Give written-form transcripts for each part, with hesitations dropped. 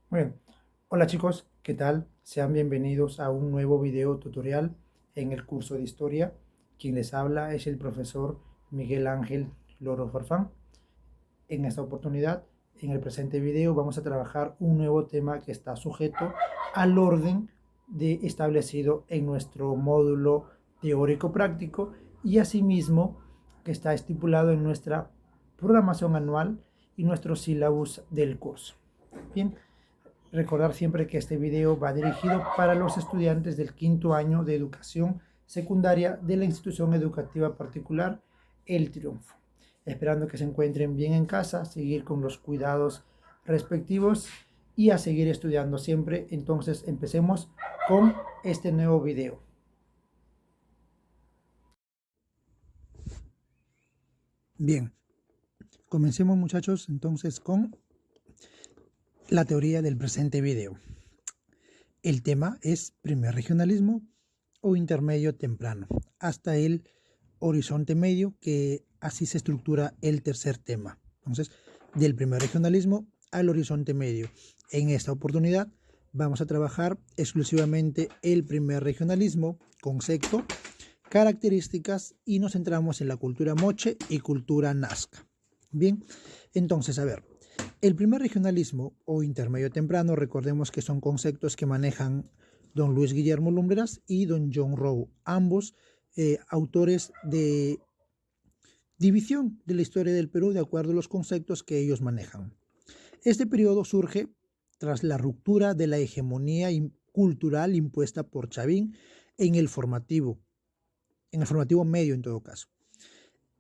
Muy bien. Hola chicos, ¿qué tal? Sean bienvenidos a un nuevo video tutorial en el curso de historia. Quien les habla es el profesor Miguel Ángel Loro Farfán. En esta oportunidad, en el presente video, vamos a trabajar un nuevo tema que está sujeto al orden establecido en nuestro módulo teórico práctico y asimismo que está estipulado en nuestra programación anual y nuestro sílabus del curso. Bien, recordar siempre que este video va dirigido para los estudiantes del quinto año de educación secundaria de la institución educativa particular El Triunfo. Esperando que se encuentren bien en casa, seguir con los cuidados respectivos y a seguir estudiando siempre. Entonces empecemos con este nuevo video. Bien, comencemos muchachos entonces con la teoría del presente video. El tema es primer regionalismo o intermedio temprano, hasta el horizonte medio, que así se estructura el tercer tema. Entonces, del primer regionalismo al horizonte medio. En esta oportunidad vamos a trabajar exclusivamente el primer regionalismo, concepto, características y nos centramos en la cultura moche y cultura nazca. Bien, entonces, a ver, el primer regionalismo o intermedio temprano, recordemos que son conceptos que manejan don Luis Guillermo Lumbreras y don John Rowe, ambos autores de división de la historia del Perú de acuerdo a los conceptos que ellos manejan. Este periodo surge tras la ruptura de la hegemonía cultural impuesta por Chavín en el formativo medio en todo caso.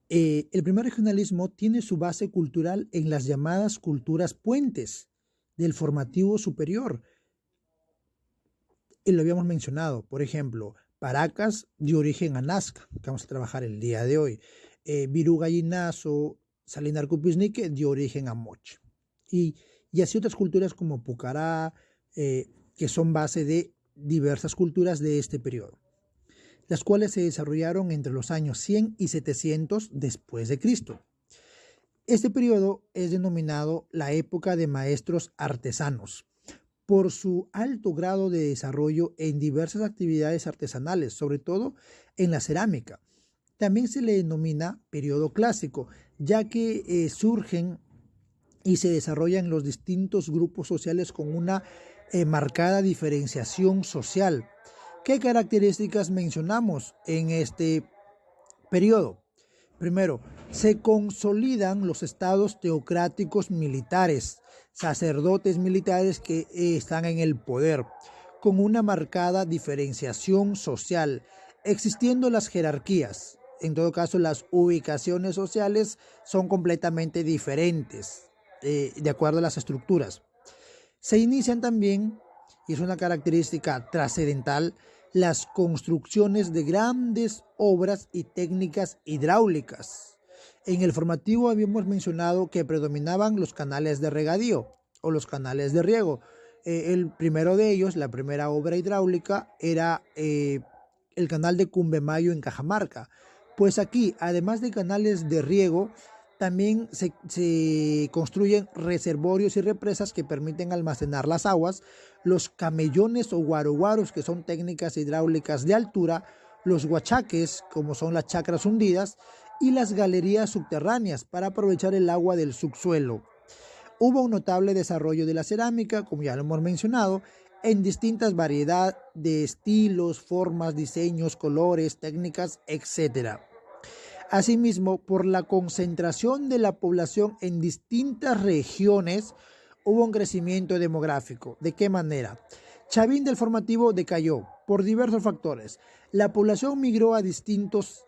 El primer regionalismo tiene su base cultural en las llamadas culturas puentes del formativo superior. Y lo habíamos mencionado, por ejemplo, Paracas dio origen a Nazca, que vamos a trabajar el día de hoy. Virú Gallinazo, Salinar Cupisnique dio origen a Moche. Y así otras culturas como Pucará, que son base de diversas culturas de este periodo, las cuales se desarrollaron entre los años 100 y 700 después de Cristo. Este periodo es denominado la época de maestros artesanos por su alto grado de desarrollo en diversas actividades artesanales, sobre todo en la cerámica. También se le denomina periodo clásico, ya que surgen y se desarrollan los distintos grupos sociales con una marcada diferenciación social. ¿Qué características mencionamos en este periodo? Primero, se consolidan los estados teocráticos militares, sacerdotes militares que están en el poder, con una marcada diferenciación social, existiendo las jerarquías. En todo caso, las ubicaciones sociales son completamente diferentes, de acuerdo a las estructuras. Se inician también, y es una característica trascendental, las construcciones de grandes obras y técnicas hidráulicas. En el formativo habíamos mencionado que predominaban los canales de regadío o los canales de riego. El primero de ellos, la primera obra hidráulica, era el canal de Cumbemayo en Cajamarca. Pues aquí, además de canales de riego, también se construyen reservorios y represas que permiten almacenar las aguas, los camellones o guaroguaros, que son técnicas hidráulicas de altura, los huachaques, como son las chacras hundidas, y las galerías subterráneas para aprovechar el agua del subsuelo. Hubo un notable desarrollo de la cerámica, como ya lo hemos mencionado, en distintas variedades de estilos, formas, diseños, colores, técnicas, etc. Asimismo, por la concentración de la población en distintas regiones, hubo un crecimiento demográfico. ¿De qué manera? Chavín del formativo decayó por diversos factores. La población migró a distintas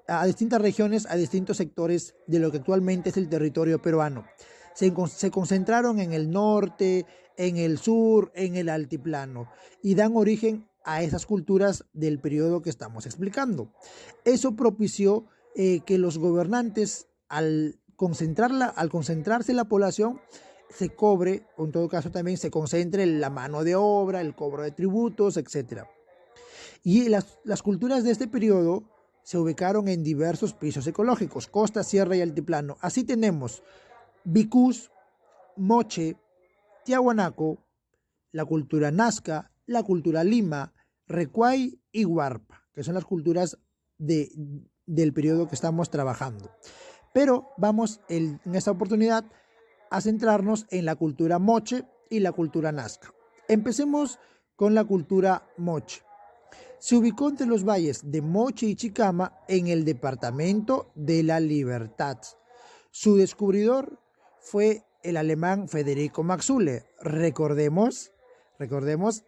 regiones, a distintos sectores de lo que actualmente es el territorio peruano. Se concentraron en el norte, en el sur, en el altiplano y dan origen a esas culturas del periodo que estamos explicando. Eso propició que los gobernantes, al concentrarse la población, se cobre, o en todo caso también se concentre la mano de obra, el cobro de tributos, etc. Y las culturas de este periodo se ubicaron en diversos pisos ecológicos, costa, sierra y altiplano. Así tenemos Vicús, Moche, Tiahuanaco, la cultura Nazca, la cultura Lima, Recuay y Huarpa, que son las culturas del periodo que estamos trabajando. Pero vamos en esta oportunidad a centrarnos en la cultura Moche y la cultura Nazca. Empecemos con la cultura Moche. Se ubicó entre los valles de Moche y Chicama en el departamento de La Libertad. Su descubridor fue el alemán Federico Maxule. Recordemos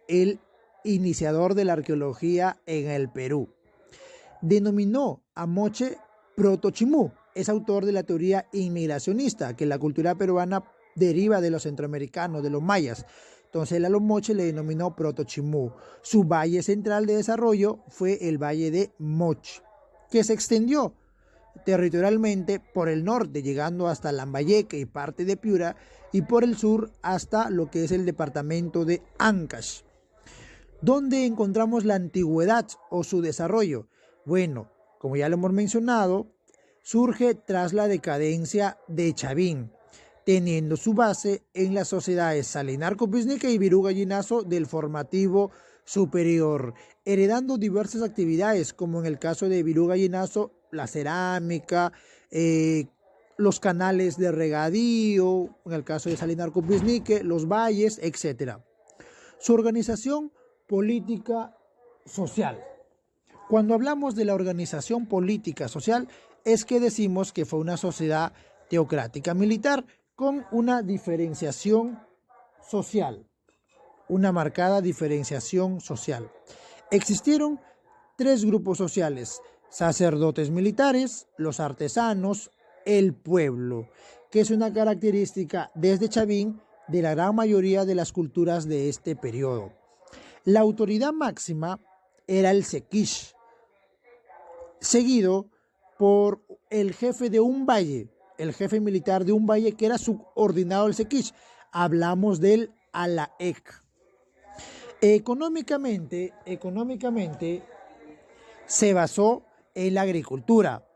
el iniciador de la arqueología en el Perú. Denominó a Moche Protochimú. Es autor de la teoría inmigracionista, que la cultura peruana deriva de los centroamericanos, de los mayas. Entonces él a los Moche le denominó Protochimú. Su valle central de desarrollo fue el valle de Moche, que se extendió territorialmente por el norte, llegando hasta Lambayeque y parte de Piura, y por el sur hasta lo que es el departamento de Ancash. ¿Dónde encontramos la antigüedad o su desarrollo? Bueno, como ya lo hemos mencionado, surge tras la decadencia de Chavín, teniendo su base en las sociedades Salinar Copiznique y Virú Gallinazo del formativo superior, heredando diversas actividades, como en el caso de Virú Gallinazo, la cerámica, los canales de regadío, en el caso de Salinar Copiznique, los valles, etc. Su organización política social. Cuando hablamos de la organización política social, es que decimos que fue una sociedad teocrática militar con una diferenciación social, una marcada diferenciación social. Existieron tres grupos sociales: sacerdotes militares, los artesanos, el pueblo, que es una característica desde Chavín de la gran mayoría de las culturas de este periodo. La autoridad máxima era el sequish, seguido por el jefe de un valle, el jefe militar de un valle que era subordinado al sequish. Hablamos del alaec. Económicamente se basó en la agricultura,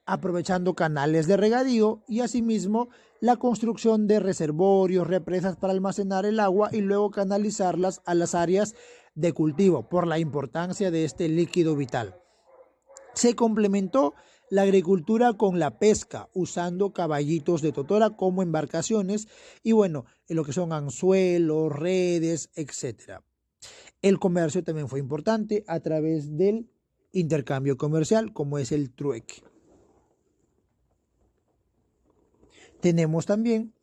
aprovechando canales de regadío y asimismo la construcción de reservorios, represas para almacenar el agua y luego canalizarlas a las áreas de cultivo por la importancia de este líquido vital. Se complementó la agricultura con la pesca, usando caballitos de totora como embarcaciones y bueno, en lo que son anzuelos, redes, etc. El comercio también fue importante a través del intercambio comercial, como es el trueque. Tenemos también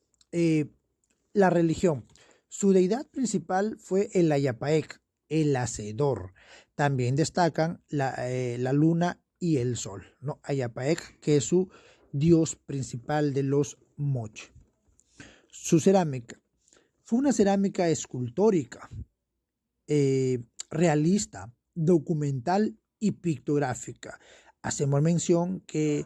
la religión. Su deidad principal fue el Ayapaec, el hacedor. También destacan la luna y el sol, ¿no? Ayapaec, que es su dios principal de los Moche. Su cerámica fue una cerámica escultórica, realista, documental y pictográfica. Hacemos mención que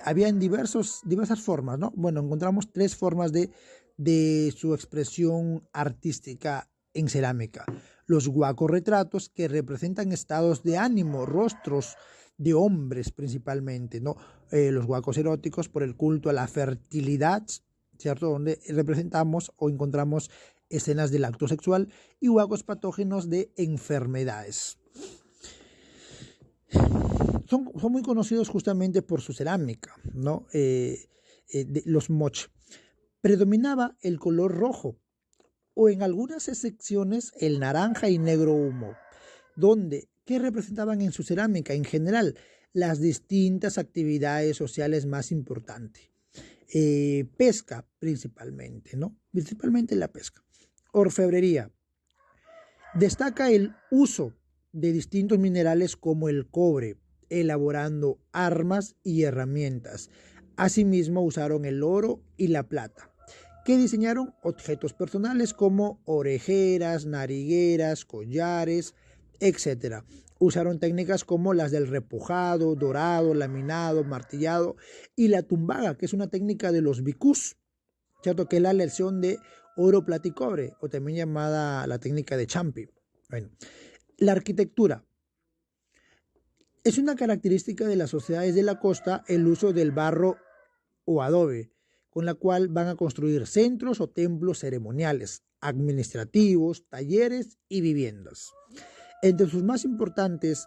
habían diversas formas, ¿no? Bueno, encontramos tres formas de su expresión artística en cerámica. Los huacos retratos, que representan estados de ánimo, rostros de hombres principalmente, ¿no? Los huacos eróticos por el culto a la fertilidad, ¿cierto? Donde representamos o encontramos escenas del acto sexual, y huacos patógenos de enfermedades. Son muy conocidos justamente por su cerámica, ¿no? Los Moche. Predominaba el color rojo, o en algunas secciones el naranja y negro humo, ¿qué representaban en su cerámica? En general, las distintas actividades sociales más importantes. Pesca principalmente, ¿no? Principalmente la pesca. Orfebrería. Destaca el uso de distintos minerales como el cobre, elaborando armas y herramientas. Asimismo usaron el oro y la plata, que diseñaron objetos personales como orejeras, narigueras, collares, etc. Usaron técnicas como las del repujado, dorado, laminado, martillado y la tumbaga, que es una técnica de los bicús, ¿cierto? Que es la aleación de oro, plata y cobre, o también llamada la técnica de Champi. Bueno, la arquitectura. Es una característica de las sociedades de la costa el uso del barro o adobe, con la cual van a construir centros o templos ceremoniales, administrativos, talleres y viviendas. Entre sus más importantes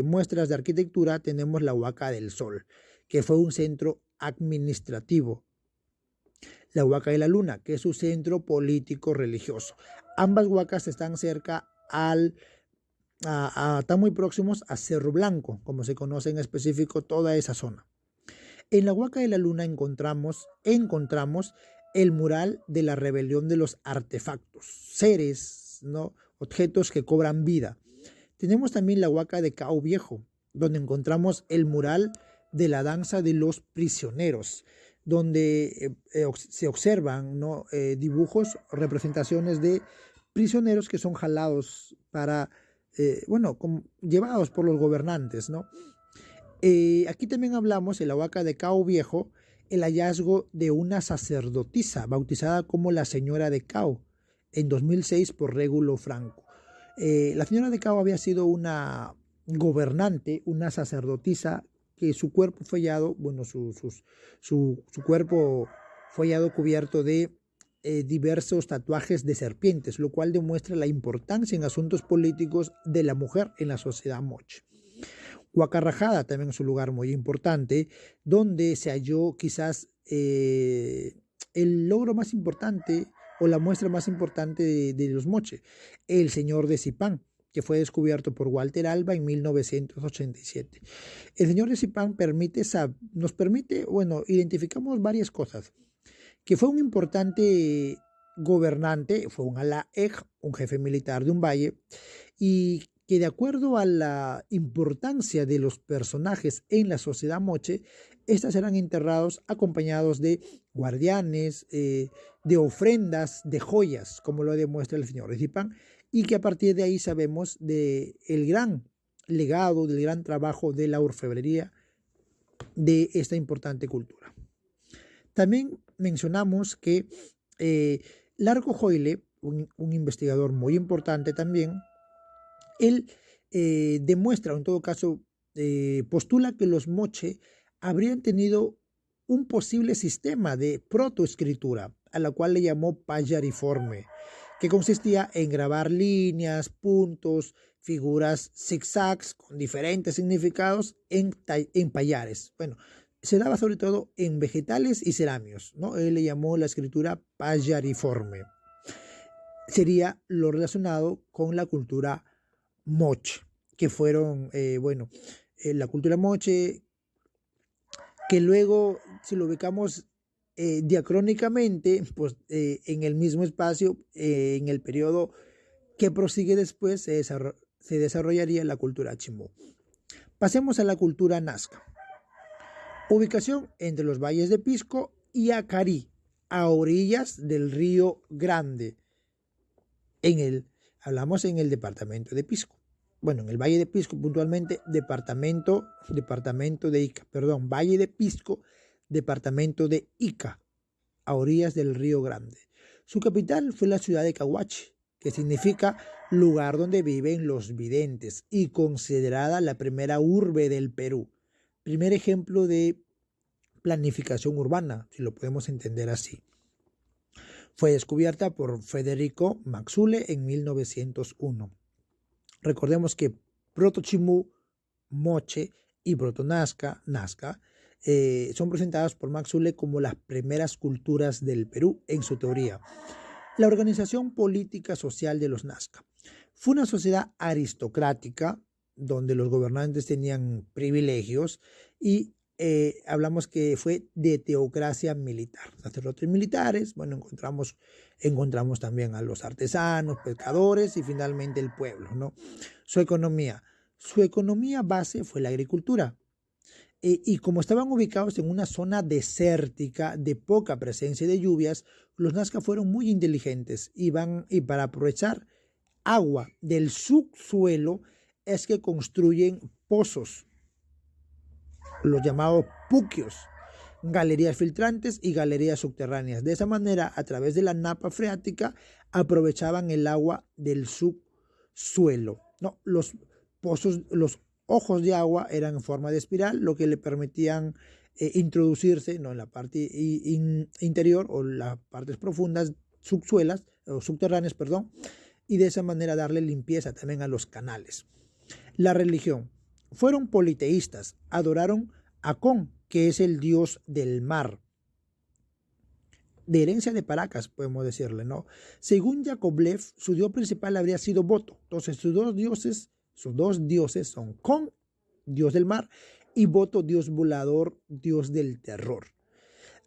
muestras de arquitectura tenemos la Huaca del Sol, que fue un centro administrativo. La Huaca de la Luna, que es su centro político religioso. Ambas huacas están cerca están muy próximos a Cerro Blanco, como se conoce en específico toda esa zona. En la Huaca de la Luna encontramos el mural de la rebelión de los artefactos, seres, ¿no? Objetos que cobran vida. Tenemos también la Huaca de Cao Viejo, donde encontramos el mural de la danza de los prisioneros, donde se observan, ¿no? Dibujos, representaciones de prisioneros que son jalados para, llevados por los gobernantes, ¿no? Aquí también hablamos en la Huaca de Cao Viejo, el hallazgo de una sacerdotisa bautizada como la Señora de Cao en 2006 por Régulo Franco. La Señora de Cao había sido una gobernante, una sacerdotisa que su cuerpo fue hallado, su cuerpo fue hallado cubierto de diversos tatuajes de serpientes, lo cual demuestra la importancia en asuntos políticos de la mujer en la sociedad moche. Huaca Rajada también es un lugar muy importante, donde se halló quizás el logro más importante o la muestra más importante de los moche, el Señor de Zipán, que fue descubierto por Walter Alba en 1987. El Señor de Zipán nos permite, identificamos varias cosas, que fue un importante gobernante, fue un alaej, un jefe militar de un valle, y que de acuerdo a la importancia de los personajes en la sociedad moche, estas serán enterrados acompañados de guardianes, de ofrendas, de joyas, como lo demuestra el Señor de Zipán, y que a partir de ahí sabemos del gran legado, del gran trabajo de la orfebrería de esta importante cultura. También mencionamos que Largo Joyle, un investigador muy importante también, él demuestra, o en todo caso postula que los moche habrían tenido un posible sistema de protoescritura, a la cual le llamó payariforme, que consistía en grabar líneas, puntos, figuras zigzags con diferentes significados en payares. Bueno, se daba sobre todo en vegetales y cerámicos, ¿no? Él le llamó la escritura payariforme. Sería lo relacionado con la cultura moche, que fueron, la cultura moche, que luego, si lo ubicamos diacrónicamente, pues en el mismo espacio, en el periodo que prosigue después, se desarrollaría la cultura chimú. Pasemos a la cultura nazca. Ubicación entre los valles de Pisco y Acarí, a orillas del río Grande. Hablamos en el departamento de Pisco. Bueno, en el Valle de Pisco, puntualmente, departamento de Ica, Valle de Pisco, departamento de Ica, a orillas del río Grande. Su capital fue la ciudad de Cahuachi, que significa lugar donde viven los videntes, y considerada la primera urbe del Perú. Primer ejemplo de planificación urbana, si lo podemos entender así. Fue descubierta por Federico Maxule en 1901. Recordemos que Proto-Chimú, Moche y Proto-Nazca son presentadas por Maxule como las primeras culturas del Perú en su teoría. La organización política social de los Nazca fue una sociedad aristocrática donde los gobernantes tenían privilegios y hablamos que fue de teocracia militar, sacerdotes militares. Bueno, encontramos también a los artesanos, pescadores y finalmente el pueblo, ¿no? Su economía base fue la agricultura. Y como estaban ubicados en una zona desértica de poca presencia de lluvias, los nazca fueron muy inteligentes y para aprovechar agua del subsuelo es que construyen pozos, los llamados puquios, galerías filtrantes y galerías subterráneas. De esa manera, a través de la napa freática, aprovechaban el agua del subsuelo, ¿no? Los pozos, los ojos de agua eran en forma de espiral, lo que le permitían introducirse, ¿no?, en la parte interior o las partes profundas, subsuelas o subterráneas, perdón, y de esa manera darle limpieza también a los canales. La religión. Fueron politeístas, adoraron a Kon, que es el dios del mar, de herencia de Paracas, podemos decirle, ¿no? Según Yakovlev, su dios principal habría sido Voto. Entonces, sus dos dioses son Kon, dios del mar, y Voto, dios volador, dios del terror,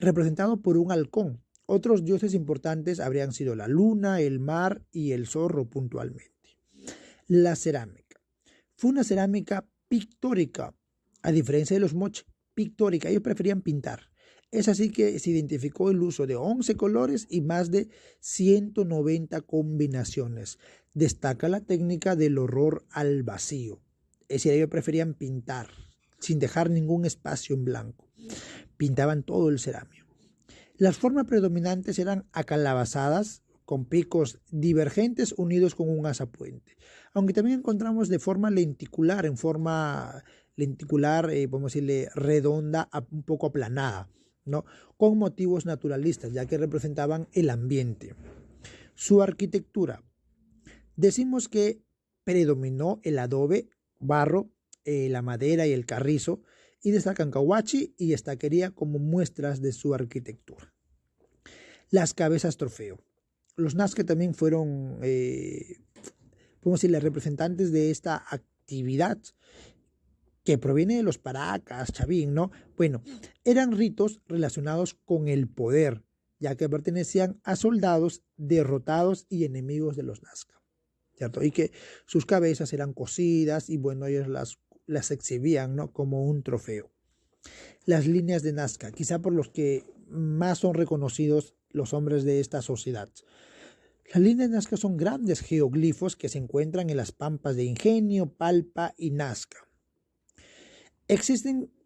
representado por un halcón. Otros dioses importantes habrían sido la luna, el mar y el zorro puntualmente. La cerámica. Fue una cerámica pictórica, a diferencia de los moche, pictórica. Ellos preferían pintar. Es así que se identificó el uso de 11 colores y más de 190 combinaciones. Destaca la técnica del horror al vacío. Es decir, ellos preferían pintar, sin dejar ningún espacio en blanco. Pintaban todo el cerámico. Las formas predominantes eran acalabazadas, con picos divergentes unidos con un azapuente. Aunque también encontramos de forma lenticular, podemos decirle redonda, un poco aplanada, ¿no?, con motivos naturalistas, ya que representaban el ambiente. Su arquitectura. Decimos que predominó el adobe, barro, la madera y el carrizo, y destacan cahuachi y estaquería como muestras de su arquitectura. Las cabezas trofeo. Los Nazca también fueron, podemos decirle, representantes de esta actividad que proviene de los Paracas, Chavín, ¿no? Bueno, eran ritos relacionados con el poder, ya que pertenecían a soldados derrotados y enemigos de los Nazca, ¿cierto? Y que sus cabezas eran cocidas y, bueno, ellos las exhibían, ¿no?, como un trofeo. Las líneas de Nazca, quizá por los que más son reconocidos los hombres de esta sociedad. Las líneas de Nazca son grandes geoglifos que se encuentran en las pampas de Ingenio, Palpa y Nazca.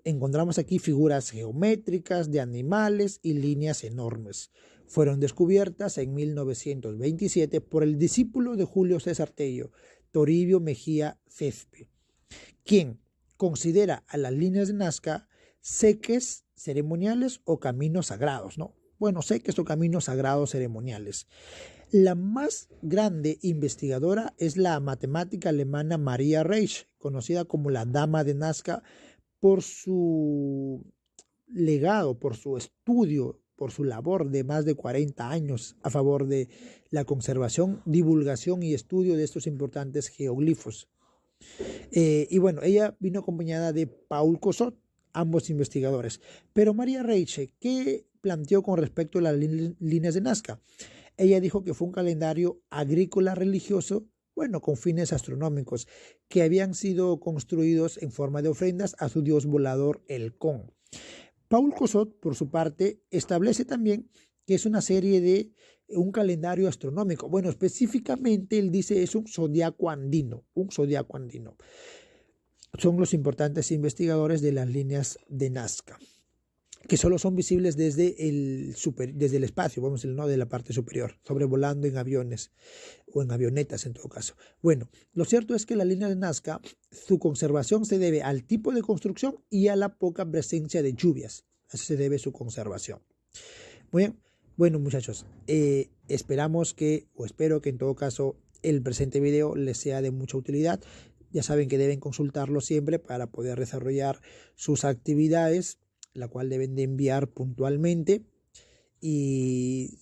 Encontramos aquí figuras geométricas de animales y líneas enormes. Fueron descubiertas en 1927 por el discípulo de Julio César Tello, Toribio Mejía Cezpe, quien considera a las líneas de Nazca seques ceremoniales o caminos sagrados, ¿no? Bueno, seques o caminos sagrados ceremoniales. La más grande investigadora es la matemática alemana Maria Reiche, conocida como la Dama de Nazca, por su legado, por su estudio, por su labor de más de 40 años a favor de la conservación, divulgación y estudio de estos importantes geoglifos. Y bueno, ella vino acompañada de Paul Cosot, ambos investigadores. Pero Maria Reiche, ¿qué planteó con respecto a las líneas de Nazca? Ella dijo que fue un calendario agrícola religioso, bueno, con fines astronómicos, que habían sido construidos en forma de ofrendas a su dios volador, el Kon. Paul Cosot, por su parte, establece también que es una serie de un calendario astronómico. Bueno, específicamente él dice es un zodiaco andino, Son los importantes investigadores de las líneas de Nazca, que solo son visibles desde el espacio, vamos a decir, ¿no?, de la parte superior, sobrevolando en aviones o en avionetas en todo caso. Bueno, lo cierto es que la línea de Nazca, su conservación se debe al tipo de construcción y a la poca presencia de lluvias. Así se debe su conservación. Muy bien, bueno, muchachos, espero que en todo caso el presente video les sea de mucha utilidad. Ya saben que deben consultarlo siempre para poder desarrollar sus actividades, la cual deben de enviar puntualmente. Y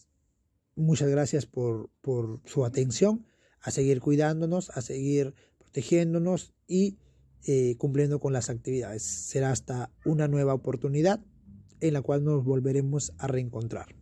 muchas gracias por su atención, a seguir cuidándonos, a seguir protegiéndonos y cumpliendo con las actividades. Será hasta una nueva oportunidad en la cual nos volveremos a reencontrar.